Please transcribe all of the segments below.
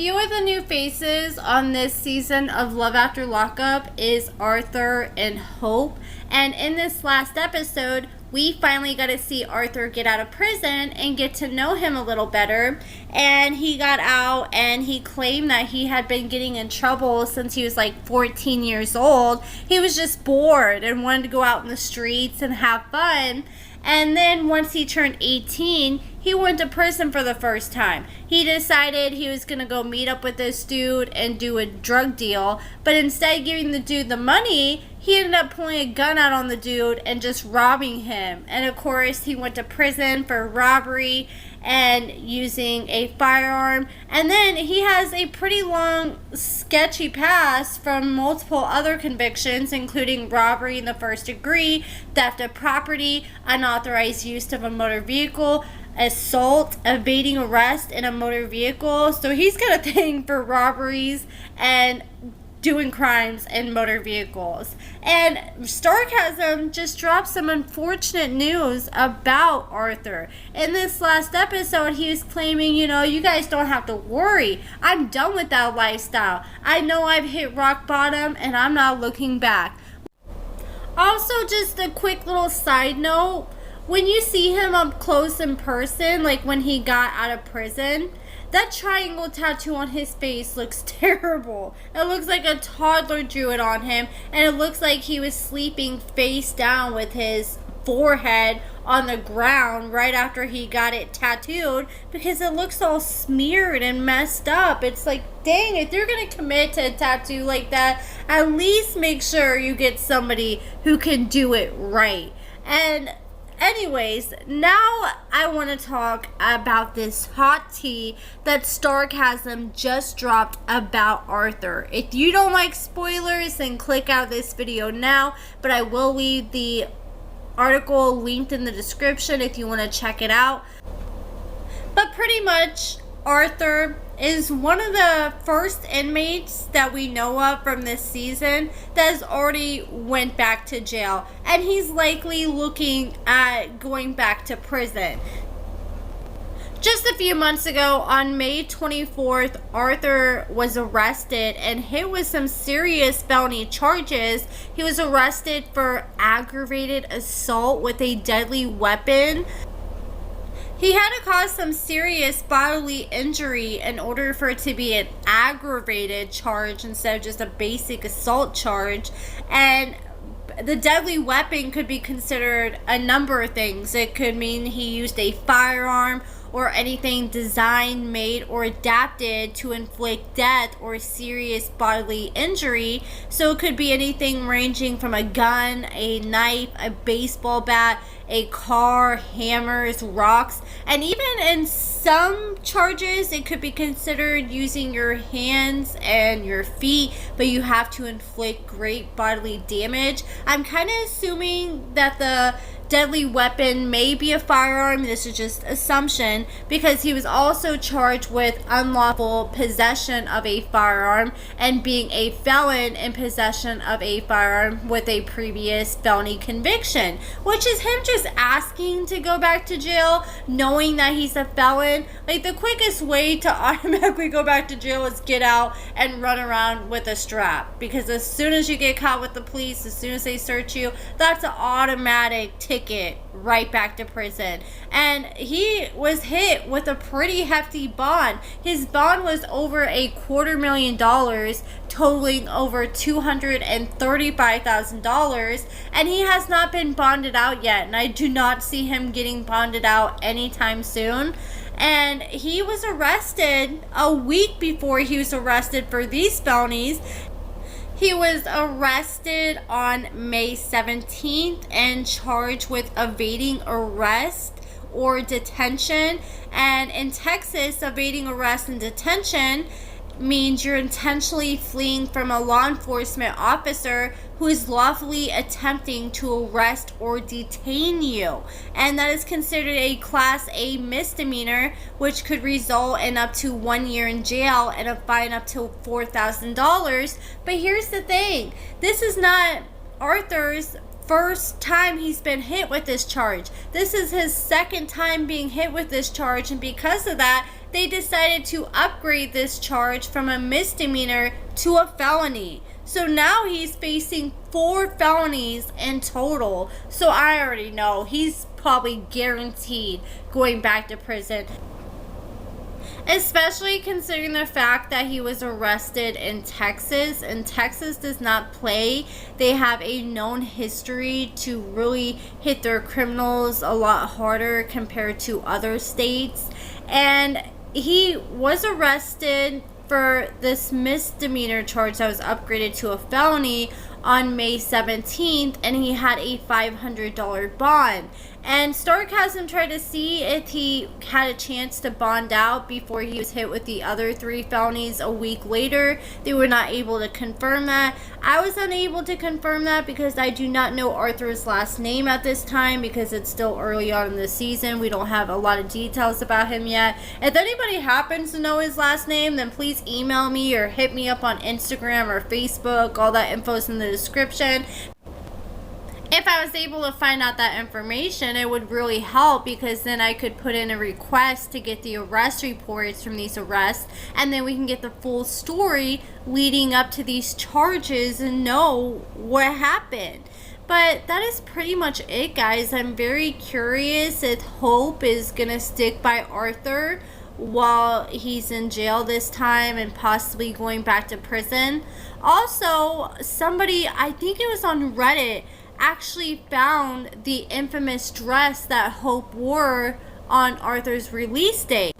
few of the new faces on this season of Love After Lockup is Arthur and Hope. And in this last episode, we finally got to see Arthur get out of prison and get to know him a little better. And he got out and he claimed that he had been getting in trouble since he was like 14 years old. He was just bored and wanted to go out in the streets and have fun. And then once he turned 18, he went to prison for the first time. He decided he was going to go meet up with this dude and do a drug deal. But instead of giving the dude the money, he ended up pulling a gun out on the dude and just robbing him. And of course, he went to prison for robbery and using a firearm. And then he has a pretty long, sketchy past from multiple other convictions, including robbery in the first degree, theft of property, unauthorized use of a motor vehicle, assault, evading arrest in a motor vehicle. So he's got a thing for robberies and doing crimes in motor vehicles. And Sarcasm just dropped some unfortunate news about Arthur. In this last episode, he was claiming, you guys don't have to worry. I'm done with that lifestyle. I know I've hit rock bottom and I'm not looking back. Also, just a quick little side note. When you see him up close in person, like when he got out of prison, that triangle tattoo on his face looks terrible. It looks like a toddler drew it on him, and it looks like he was sleeping face down with his forehead on the ground right after he got it tattooed, because it looks all smeared and messed up. It's like, dang, if you're going to commit to a tattoo like that, at least make sure you get somebody who can do it right. And anyways, now I want to talk about this hot tea that Sarcasm just dropped about Arthur. If you don't like spoilers, then click out this video now, but I will leave the article linked in the description if you want to check it out. But pretty much, Arthur is one of the first inmates that we know of from this season that has already went back to jail, and he's likely looking at going back to prison. Just a few months ago, on May 24th, Arthur was arrested and hit with some serious felony charges. He was arrested for aggravated assault with a deadly weapon. He had to cause some serious bodily injury in order for it to be an aggravated charge instead of just a basic assault charge. And the deadly weapon could be considered a number of things. It could mean he used a firearm or anything designed, made, or adapted to inflict death or serious bodily injury. So it could be anything ranging from a gun, a knife, a baseball bat, a car, hammers, rocks, and even in some charges it could be considered using your hands and your feet, but you have to inflict great bodily damage. I'm kind of assuming that the deadly weapon may be a firearm. This is just assumption, because he was also charged with unlawful possession of a firearm and being a felon in possession of a firearm with a previous felony conviction, which is him just asking to go back to jail knowing that he's a felon. Like, the quickest way to automatically go back to jail is get out and run around with a strap, because as soon as you get caught with the police, as soon as they search you, that's an automatic ticket right back to prison. And he was hit with a pretty hefty bond. His bond was over $250,000, totaling over $235,000, and he has not been bonded out yet, and I do not see him getting bonded out anytime soon. And he was arrested a week before he was arrested for these felonies. He was arrested on May 17th and charged with evading arrest or detention. And in Texas, evading arrest and detention means you're intentionally fleeing from a law enforcement officer who is lawfully attempting to arrest or detain you. And that is considered a Class A misdemeanor, which could result in up to 1 year in jail and a fine up to $4,000. But here's the thing. This is not Arthur's first time he's been hit with this charge. This is his second time being hit with this charge, and because of that, they decided to upgrade this charge from a misdemeanor to a felony. So now he's facing 4 felonies in total. So I already know he's probably guaranteed going back to prison. Especially considering the fact that he was arrested in Texas, and Texas does not play. They have a known history to really hit their criminals a lot harder compared to other states. And he was arrested for this misdemeanor charge that was upgraded to a felony on May 17th, and he had a $500 bond. And Starcasm tried to see if he had a chance to bond out before he was hit with the other 3 felonies a week later. They were not able to confirm that. I was unable to confirm that because I do not know Arthur's last name at this time, because it's still early on in the season. We don't have a lot of details about him yet. If anybody happens to know his last name, then please email me or hit me up on Instagram or Facebook. All that info is in the description. If I was able to find out that information, it would really help, because then I could put in a request to get the arrest reports from these arrests, and then we can get the full story leading up to these charges and know what happened. But that is pretty much it, guys. I'm very curious if Hope is gonna stick by Arthur while he's in jail this time and possibly going back to prison. Also, somebody, I think it was on Reddit, actually found the infamous dress that Hope wore on Arthur's release date.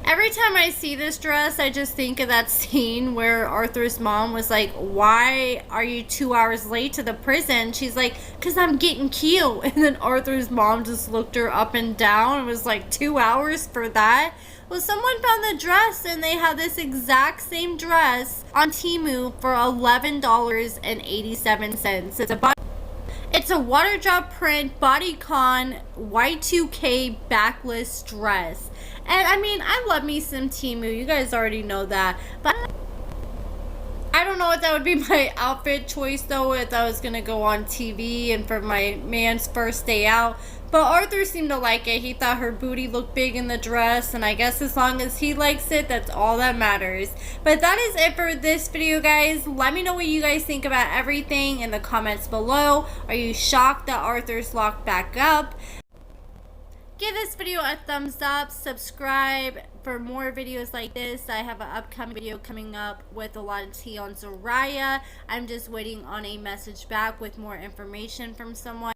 Every time I see this dress, I just think of that scene where Arthur's mom was like, "Why are you 2 hours late to the prison?" She's like, "'Cause I'm getting killed." And then Arthur's mom just looked her up and down and was like, 2 hours for that? Well, someone found the dress, and they had this exact same dress on Temu for $11.87. It's a water drop print bodycon Y2K backless dress. And I mean, I love me some Temu. You guys already know that. But I don't know if that would be my outfit choice, though, if I was going to go on TV and for my man's first day out. But Arthur seemed to like it. He thought her booty looked big in the dress, and I guess as long as he likes it, that's all that matters. But that is it for this video, guys. Let me know what you guys think about everything in the comments below. Are you shocked that Arthur's locked back up? Give this video a thumbs up, subscribe for more videos like this. I have an upcoming video coming up with a lot of tea on Zoraya. I'm just waiting on a message back with more information from someone.